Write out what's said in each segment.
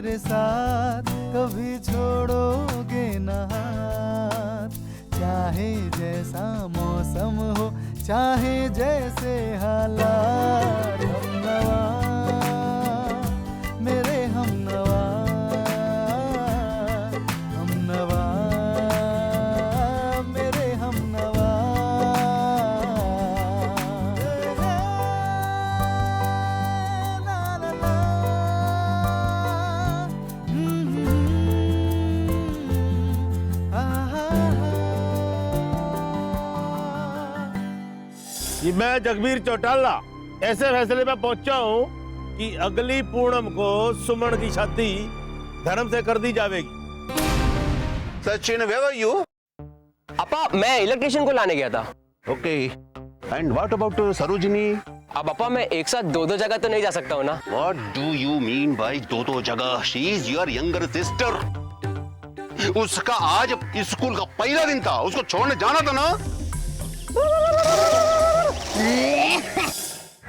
मेरे साथ कभी छोड़ोगे न हाथ। चाहे जैसा मौसम हो, चाहे जैसे हालात, हमनवा मेरे हमनवा, हमनवा मेरे हमनवा। ला ला ला, कि मैं जगबीर चौटाला ऐसे फैसले पे पहुंचा हूं कि अगली पूनम को सुमन की शादी धर्म से कर दी जाएगी। Sachin, where were you? अपा मैं इलेक्ट्रिशियन को लाने गया था। Okay. And what about Sarojini? अब अपा मैं एक साथ दो जगह तो नहीं जा सकता हूँ ना। What do you mean by दो जगह? She is your younger sister. उसका आज स्कूल का पहला दिन था, उसको छोड़ने जाना था ना।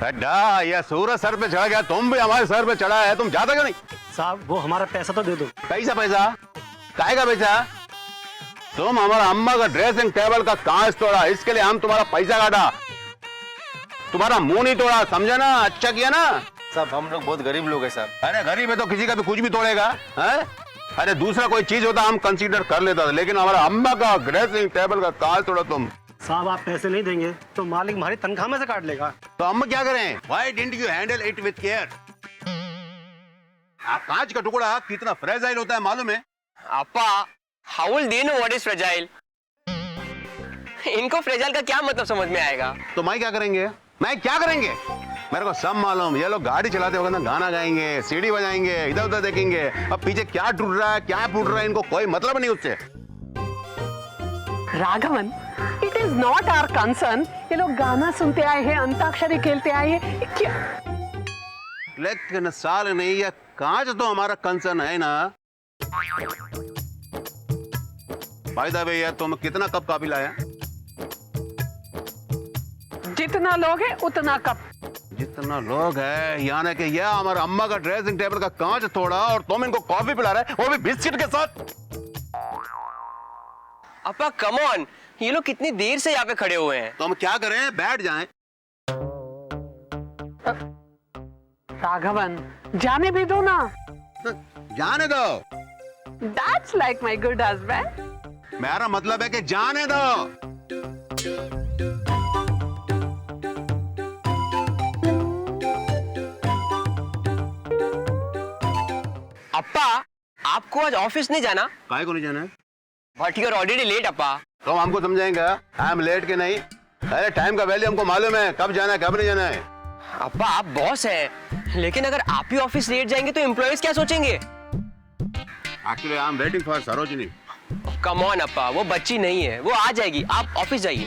अड्डा, ये सूरज सर पे चढ़ा गया, तुम भी हमारे सर पे चढ़ा है, तुम जाते क्यों नहीं? साहब वो हमारा पैसा तो दे दो। पैसा काहे का पैसा? तुम हमारा अम्मा का ड्रेसिंग टेबल का कांच तोड़ा, इसके लिए हम तुम्हारा पैसा काटा, तुम्हारा मुंह नहीं तोड़ा, समझा ना? अच्छा किया ना? साहब हम लोग बहुत गरीब लोग हैं साहब। अरे गरीब है तो किसी का भी कुछ भी तोड़ेगा है? अरे दूसरा कोई चीज होता हम कंसीडर कर लेता था, लेकिन हमारा अम्मा का ड्रेसिंग टेबल का कांच तोड़ा तुम। साहब आप पैसे नहीं देंगे तो मालिक हमारी तनख्वाह में से काट लेगा। तो हम क्या करें? Why didn't you handle it with care? कांच का टुकड़ा कितना फ्रेजाइल होता है मालूम है? अपा how will they know what is fragile? इनको फ्रेजाइल का क्या मतलब समझ में आएगा? तो मैं क्या करेंगे? मेरे को सब मालूम। ये लोग गाड़ी चलाते वक्त ना गाना गाएंगे, सीडी बजाएंगे, इधर उधर देखेंगे, अब पीछे क्या टूट रहा है क्या फूट रहा है इनको कोई मतलब नहीं उससे। Raghavan, it is not our concern. ये लोग गाना सुनते आए हैं, अंताक्षरी खेलते आए हैं, क्या? लेकिन साल नहीं, ये कांच तो हमारा कंसर्न है ना। फायदा भैया तुम कितना कप कॉफी लाया? जितना लोग हैं उतना कप। जितना लोग है, यानी कि यह हमारा अम्मा का ड्रेसिंग टेबल का कांच तोड़ा और तुम इनको कॉफी पिला रहे, वो भी बिस्किट के साथ। अपा कम ऑन, ये लोग कितनी देर से यहाँ पे खड़े हुए हैं। तो हम क्या करें? बैठ जाएं। राघवन, जाने भी दो ना। जाने दो। That's like my good husband. मेरा मतलब है कि जाने दो। अपा आपको आज ऑफिस नहीं जाना? काहे को नहीं जाना है? But you are already late अपा। तो हमको समझाएंगे आई एम लेट के नहीं? अरे टाइम का वैल्यू हमको मालूम है, कब जाना है कब नहीं जाना है। अपा आप बॉस हैं, लेकिन अगर आप ही ऑफिस लेट जाएंगे तो एम्प्लॉयज क्या सोचेंगे? Actually I am waiting for Sarojini. Come on अपा, वो बच्ची नहीं है, वो आ जाएगी, आप ऑफिस जाइए।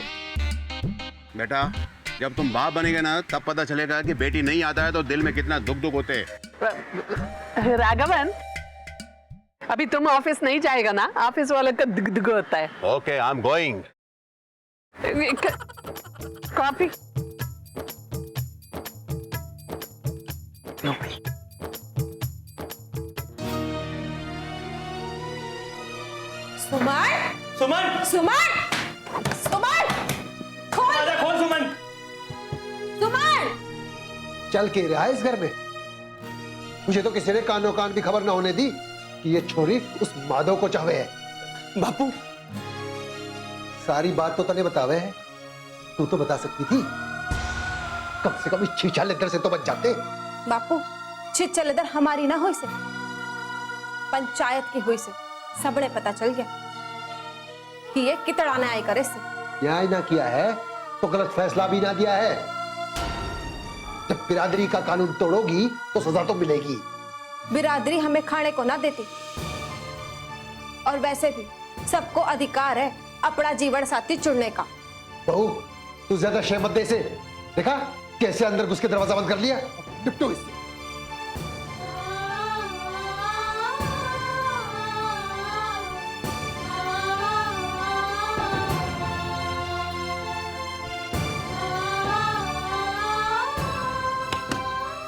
बेटा जब तुम बाप बनेगे ना तब पता चलेगा कि बेटी नहीं आता है तो दिल में कितना दुख दुख होते हैं। राघवन, अभी तुम ऑफिस नहीं जाएगा ना, ऑफिस वाले का दुख दुख होता है। Okay I am going. Coffee. Suman, Suman, Suman, Suman, खोल, आजा खोल सुमन। सुमन। चल के रहा है इस घर में। मुझे तो किसी ने कानो कान भी खबर ना होने दी कि ये छोरी उस माधव को चाहे है। बापू सारी बात तो तने बतावे है, तू तो बता सकती थी, कम से कम इस छीछा लेदर से तो बच जाते। बापू छिच्चा लेदर हमारी ना हुई से, पंचायत की हुई से सबने पता चल गया कि ये कितड़ाने आई करे से। न्याय ना किया है तो गलत फैसला भी ना दिया है। जब बिरादरी का कानून तोड़ोगी तो सजा तो मिलेगी। बिरादरी हमें खाने को ना देती, और वैसे भी सबको अधिकार है अपना जीवन साथी चुनने का। बहू तू ज्यादा शय मत दे इसे। देखा कैसे अंदर घुस के दरवाजा बंद कर लिया। निपटो इससे।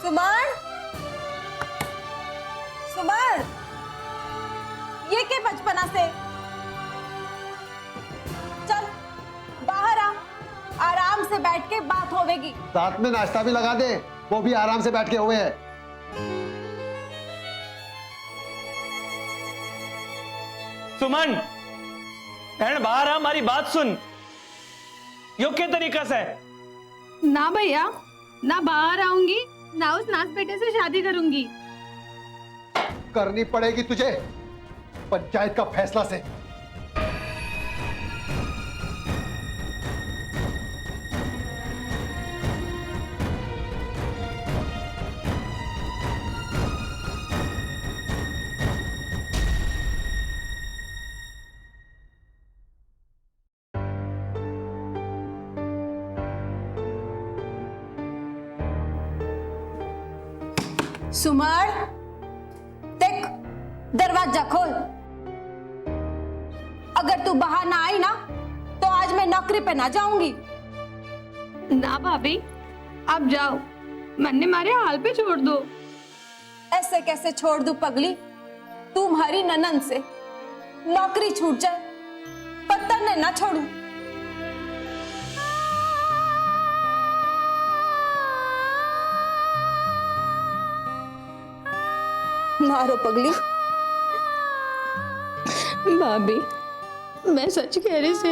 सुमन, सुमन, ये के बचपना से? चल बाहर आ, आराम से बैठ के बात होवेगी। साथ में नाश्ता भी लगा दे, वो भी आराम से बैठ के हुए है। सुमन, बहन बाहर आ, हमारी बात सुन। योग्य तरीका से। ना भैया, ना बाहर आऊंगी, ना उस नाच बेटे से शादी करूंगी। करनी पड़ेगी तुझे, पंचायत का फैसला से। सुमन, देख, दरवाजा खोल। अगर तू बाहर ना आई ना तो आज मैं नौकरी पे ना जाऊंगी। ना भाभी, आप जाओ, मन्ने मारे हाल पे छोड़ दो। ऐसे कैसे छोड़ दूं पगली? तुम्हारी ननन से नौकरी छूट जाए, पत्थर ने ना छोड़ू। मारो पगली। भाभी, मैं सच कह रही से,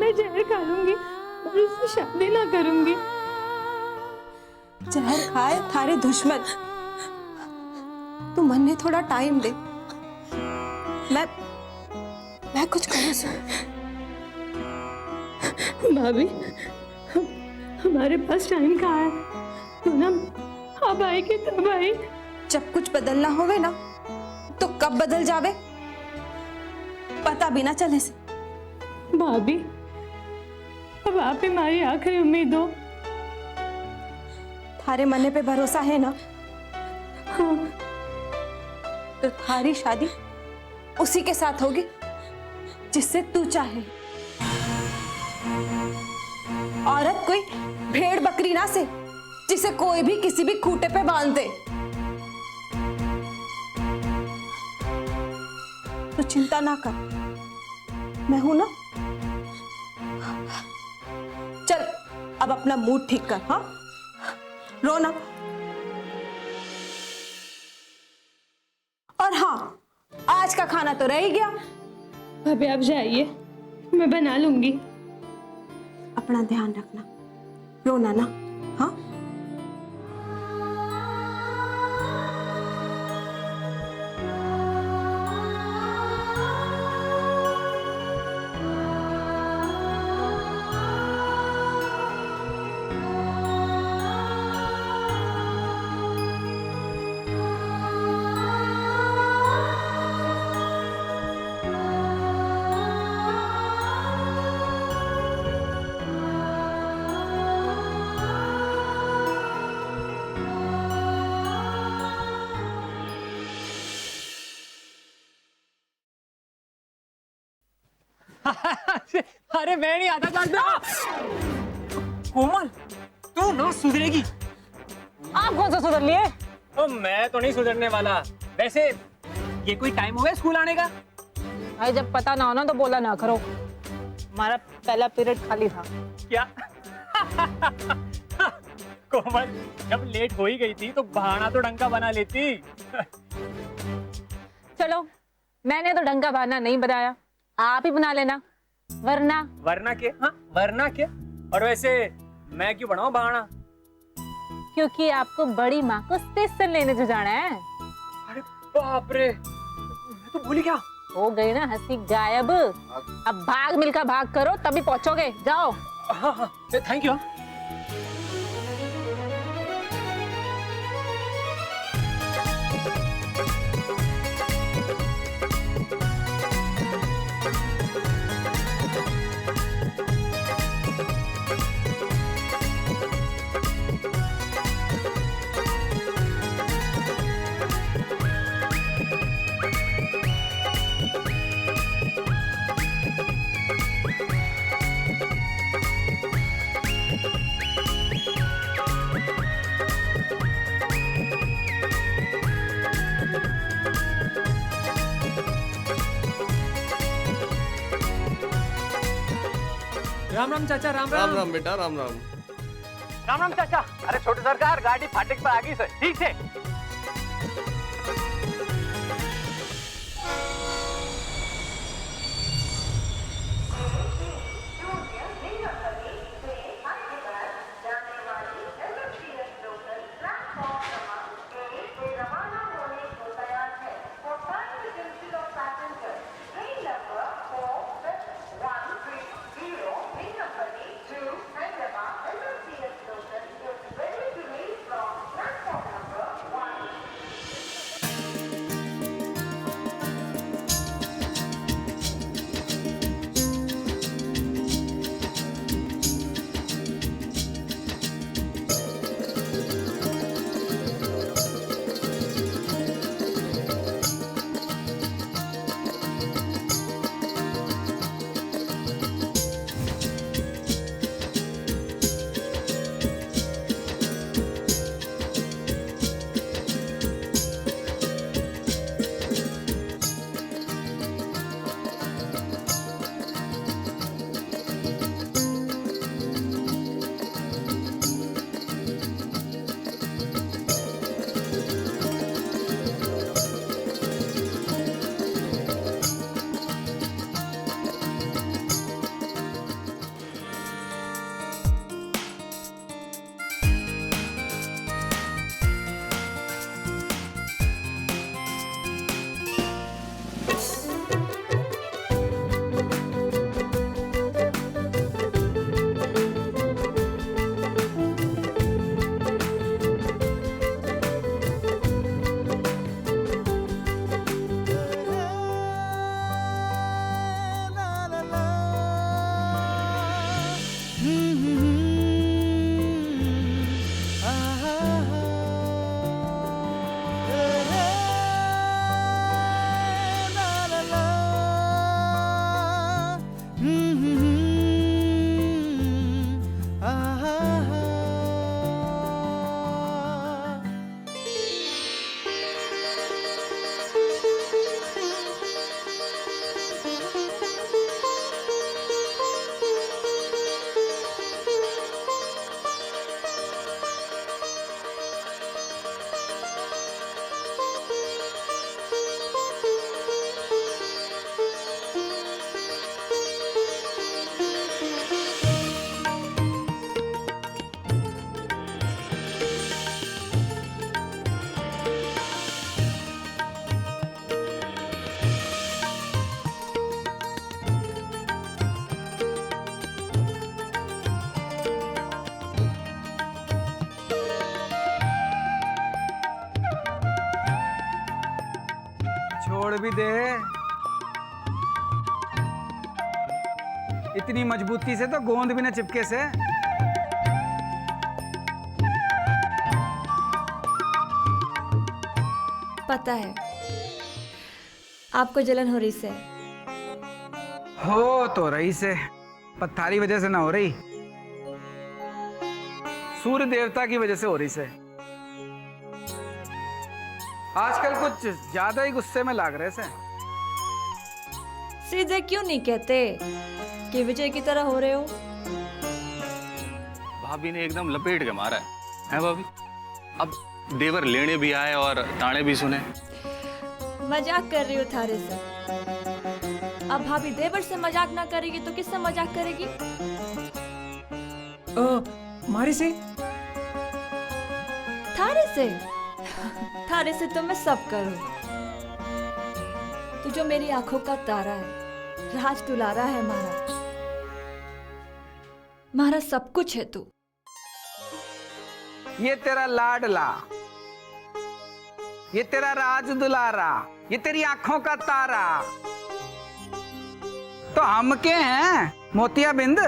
मैं जहर खा लूंगी और उससे शादी ना करूंगी। जहर खाए थारे दुश्मन, तू मन ने थोड़ा टाइम दे, मैं कुछ करूँ सो। भाभी, हमारे पास टाइम कहाँ है? तो ना अब आएगी तब आई। जब कुछ बदलना होवे ना तो कब बदल जावे पता भी ना चले से। भाभी, अब आप हमारी आखिरी उम्मीद हो। थारे मने पे भरोसा है ना? हाँ। तो थारी शादी उसी के साथ होगी जिससे तू चाहे। औरत कोई भेड़ बकरी ना से जिसे कोई भी किसी भी खूंटे पे बांध दे। तो चिंता ना कर, मैं हूं ना। चल अब अपना मूड ठीक कर। हाँ, रो ना। और हाँ, आज का खाना तो रह ही गया। भाभी आप जाइए, मैं बना लूंगी। अपना ध्यान रखना, रोना ना। हाँ, अरे मैं नहीं आता जानता। कोमल, तू ना सुधरेगी। आप कौन सा सुधर लिए? ओ, मैं तो नहीं सुधरने वाला। वैसे ये कोई टाइम हो गया स्कूल आने का? भाई जब पता ना हो ना तो बोला ना करो। हमारा पहला पीरियड खाली था। क्या? कोमल, जब लेट हो ही गई थी तो बहाना तो डंका बना लेती। चलो, मैंने तो डंका बहाना नहीं बनाया, आप ही बना लेना। वरना के? हाँ, वरना के? और वैसे मैं क्यों बनाऊं बहाना? क्योंकि आपको बड़ी माँ को स्टेशन लेने जो जाना है। अरे बाप रे, मैं तो भूल गया। हो गई ना हंसी गायब। अब भाग मिलकर भाग करो तभी पहुंचोगे। जाओ। हाँ हाँ, थैंक यू। राम राम चाचा, राम राम। राम राम बेटा, राम राम। राम राम चाचा। अरे छोटे सरकार, गाड़ी फाटक पे आ गई सर। ठीक है। छोड़ भी दे, इतनी मजबूती से तो गोंद भी न चिपके से। पता है आपको जलन हो रही से। हो तो रही से, पर थारी वजह से ना हो रही, सूर्य देवता की वजह से हो रही से। आजकल कुछ ज्यादा ही गुस्से में लाग रहे से। सीधे क्यों नहीं कहते कि विजय की तरह हो रहे हो? भाभी ने एकदम लपेट के मारा है भाभी? अब देवर लेने भी आए और ताने भी सुने। मजाक कर रही हो थारे से। अब भाभी देवर से मजाक ना करेगी तो किससे मजाक करेगी? मारी से? थारे से। थारे से तो मैं सब करूं। तू जो मेरी आंखों का तारा है, राज दुलारा है मारा, मारा सब कुछ है तू। ये तेरा लाडला, ये तेरा राज दुलारा, ये तेरी आंखों का तारा, तो हम के हैं मोतिया बिंद।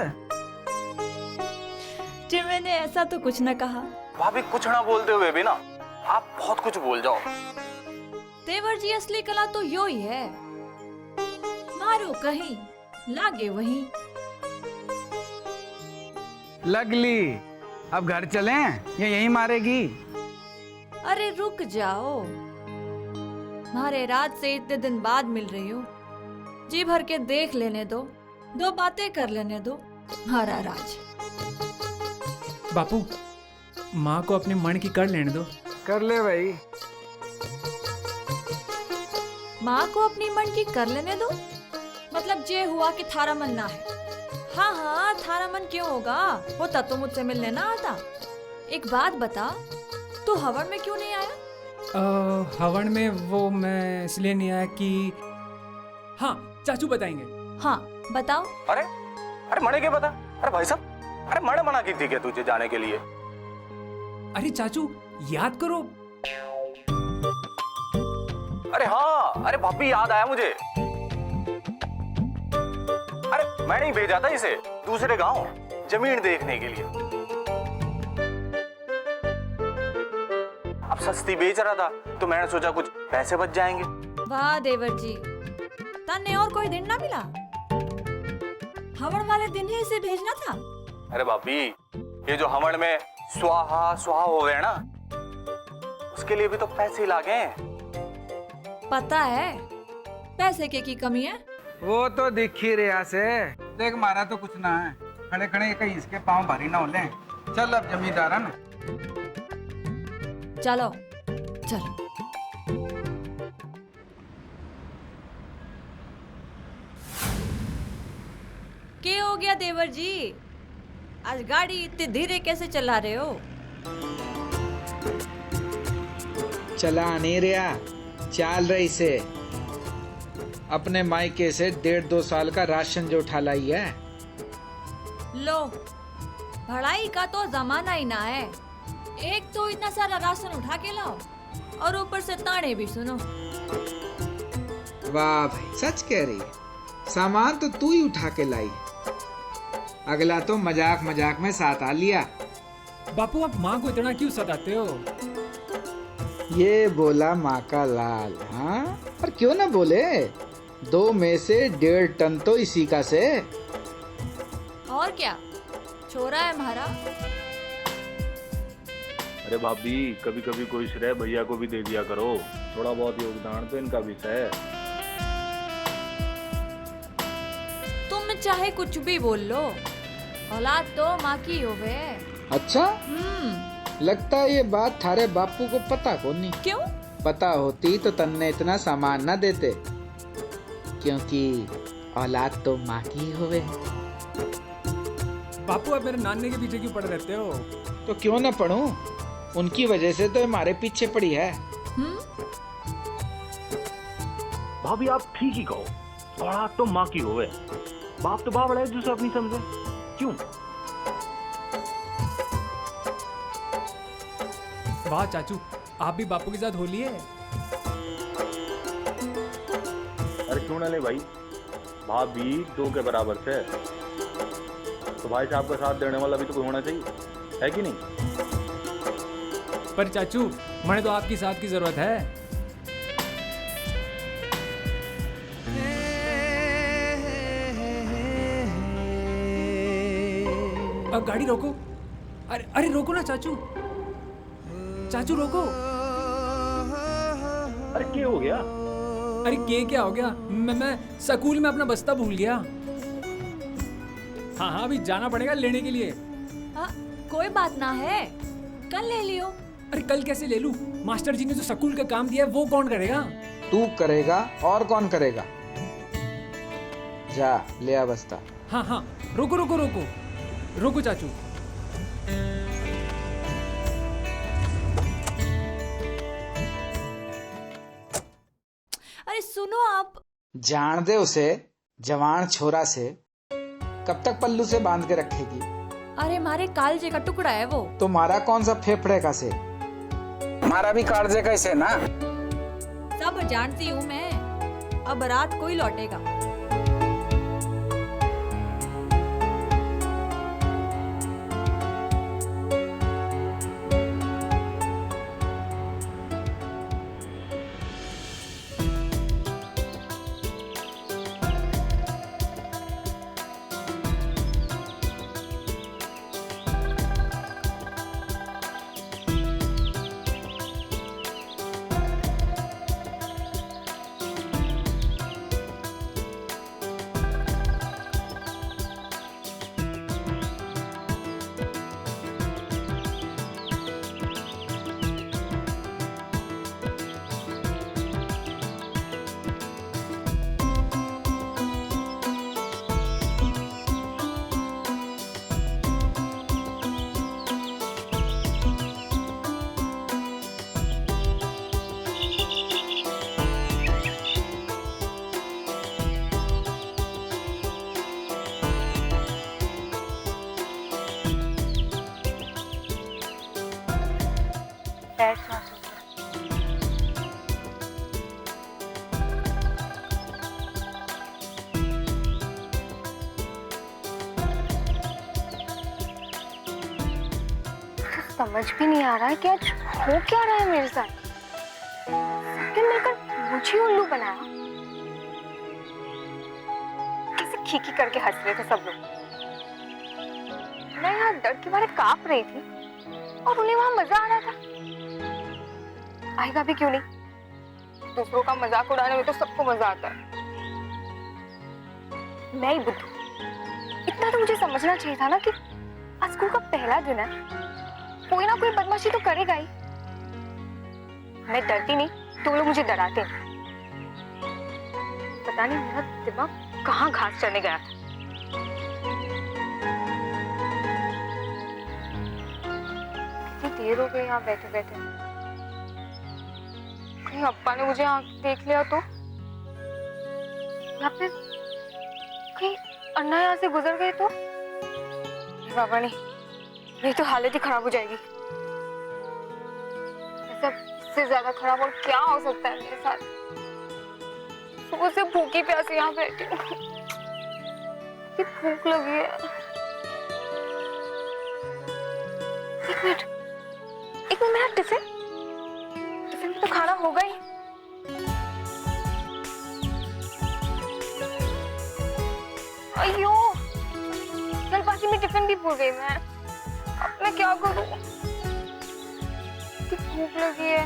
जी मैंने ऐसा तो कुछ न कहा। भाभी कुछ ना बोलते हुए भी ना आप बहुत कुछ बोल जाओ। देवर जी असली कला तो यो ही है, मारो कहीं लागे वहीं। लगली, अब घर चलें या यहीं मारेगी? अरे रुक जाओ, मारे राज से इतने दिन बाद मिल रही हूँ, जी भर के देख लेने दो, दो बातें कर लेने दो, हरा राज। बापू माँ को अपने मन की कर लेने दो। कर ले भाई। माँ को अपनी मन की कर लेने दो, मतलब ये हुआ कि थारा मन ना है। हाँ हाँ, थारा मन क्यों होगा, होता तो मुझसे मिलने ना आता। एक बात बता, तू हवन में क्यों नहीं आया? हवन में वो मैं इसलिए नहीं आया कि हाँ चाचू बताएंगे। हाँ बताओ। अरे अरे मणे क्या बता? अरे भाई साहब, अरे मणे मना की थी क्या तुझे जाने के लिए? अरे चाचू याद करो। अरे हाँ, अरे भाभी याद आया मुझे। अरे मैंने ही भेजा था इसे दूसरे गांव जमीन देखने के लिए। अब सस्ती बेच रहा था तो मैंने सोचा कुछ पैसे बच जाएंगे। वाह देवर जी, तन्ने और कोई दिन ना मिला? हवन वाले दिन ही इसे भेजना था। अरे भाभी, ये जो हवन में स्वाहा स्वाहा हो गए ना, उसके लिए भी तो पैसे लागे। पता है पैसे की कमी है। वो तो दिख ही रहा से। देख मारा तो कुछ ना है, खड़े खड़े कहीं इसके पाँव भारी ना हो ले। चल अब जमींदार है ना। चलो चलो। क्या हो गया देवर जी, आज गाड़ी इतनी धीरे कैसे चला रहे हो? चला नहीं रहा, चाल रही से। अपने मायके से 1.5-2 साल का राशन जो उठा लाई है। लो, भड़ाई का तो जमाना ही ना है। एक तो इतना सारा राशन उठा के लाओ और ऊपर से ताने भी सुनो। वाह भाई, सच कह रही है। सामान तो तू ही उठा के लाई, अगला तो मजाक मजाक में साथ आ लिया। बापू आप माँ को इतना क्यों सताते हो? ये बोला माँ का लाल। हाँ, पर क्यों ना बोले, 2 में से 1.5 टन तो इसी का से। और क्या, छोरा है हमारा। अरे भाभी, कभी कभी कोई श्रेय भैया को भी दे दिया करो, थोड़ा बहुत योगदान तो इनका भी है। तुम चाहे कुछ भी बोल लो, औलाद तो माँ की होवे। अच्छा, लगता है ये बात थारे बापू को पता को नहीं। क्यों? पता होती तो तन्ने इतना सामान ना देते, क्योंकि औलाद तो माँ की होवे। बापू आप मेरे नानने के पीछे क्यों पड़े रहते हो? तो क्यों ना पढ़ूं, उनकी वजह से तो हमारे पीछे पड़ी है। भाभी आप ठीक ही कहो, औलाद तो माँ की होवे, बाप तो बाप है जिसे अपनी समझे। क्यों? वाह चाचू, आप भी बापू के साथ होली है। अरे क्यों ना ले भाई, भाभी 2 के बराबर से, तो भाई साहब का साथ देने वाला भी तो कोई होना चाहिए, है कि नहीं? पर चाचू, मैंने तो आपकी साथ की जरूरत है। अब गाड़ी रोको। अरे अरे रोको ना चाचू, चाचू रोको। अरे क्या हो गया? अरे क्या हो गया? मैं स्कूल में अपना बस्ता भूल गया। हाँ हाँ, अभी जाना पड़ेगा लेने के लिए। कोई बात ना है, कल ले लियो। अरे कल कैसे ले लूं? मास्टर जी ने जो स्कूल का काम दिया है वो कौन करेगा? तू करेगा, और कौन करेगा? जा ले आ बस्ता। हाँ हाँ, रोको रोको रोको रोको चाचू। अरे सुनो आप। जान दे उसे, जवान छोरा से कब तक पल्लू से बांध के रखेगी? अरे मारे कालजे का टुकड़ा है वो। तुम्हारा कौन सा फेफड़े का से? हमारा भी कालजे का से ना। सब जानती हूँ मैं, अब रात कोई लौटेगा। बैठ जा। समझ भी नहीं आ रहा है कि आज हो क्या रहा है मेरे साथ। सबने मिलकर मुझे उल्लू बनाया। कैसे खीखी करके हंस रहे थे सब लोग। मैं यहाँ डर के मारे कांप रही थी और उन्हें वहां मजा आ रहा था। आएगा भी क्यों नहीं, दूसरों का मजाक उड़ाने में तो सबको मजा आता है। मैं ही बुद्धू। इतना तो मुझे समझना चाहिए था ना कि आज स्कूल का पहला दिन है, कोई ना कोई बदमाशी तो करेगा ही। मैं डरती नहीं तो लोग मुझे डराते हैं। पता नहीं मेरा दिमाग कहाँ घास चढ़ने गया था। कितनी देर हो गई यहाँ बैठे बैठे। कहीं अब्बा ने मुझे आँख देख लिया तो, या फिर कहीं अन्ना यहाँ से गुजर गए तो। बाबा नहीं, मेरी तो हालत ही खराब हो जाएगी। ऐसा इससे ज्यादा खराब और क्या हो सकता है मेरे साथ। सुबह से भूखी प्यासी यहाँ बैठी हूँ, कितनी भूख लगी है। एक मिनट मेरा टिफिन में तो खाना होगा ही। अयो, जल्दबाजी में टिफिन भी भूल गई मैं। अब मैं क्या करूं? कितनी भूख लगी है।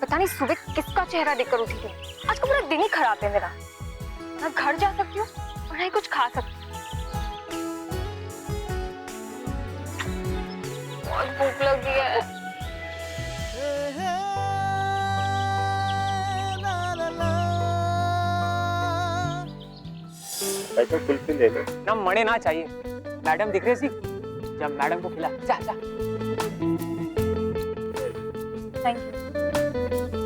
पता नहीं सुबह किसका चेहरा देखकर उठी थी। आज का पूरा दिन ही खराब है मेरा। ना घर जा सकती हूँ और ना ही कुछ खा सकती हूँ। बहुत भूख लगी है। ऐसा कुल्फी ले लो ना, मड़े ना चाहिए। मैडम दिख रही सी, जब मैडम को खिला। जा जा। Thank you.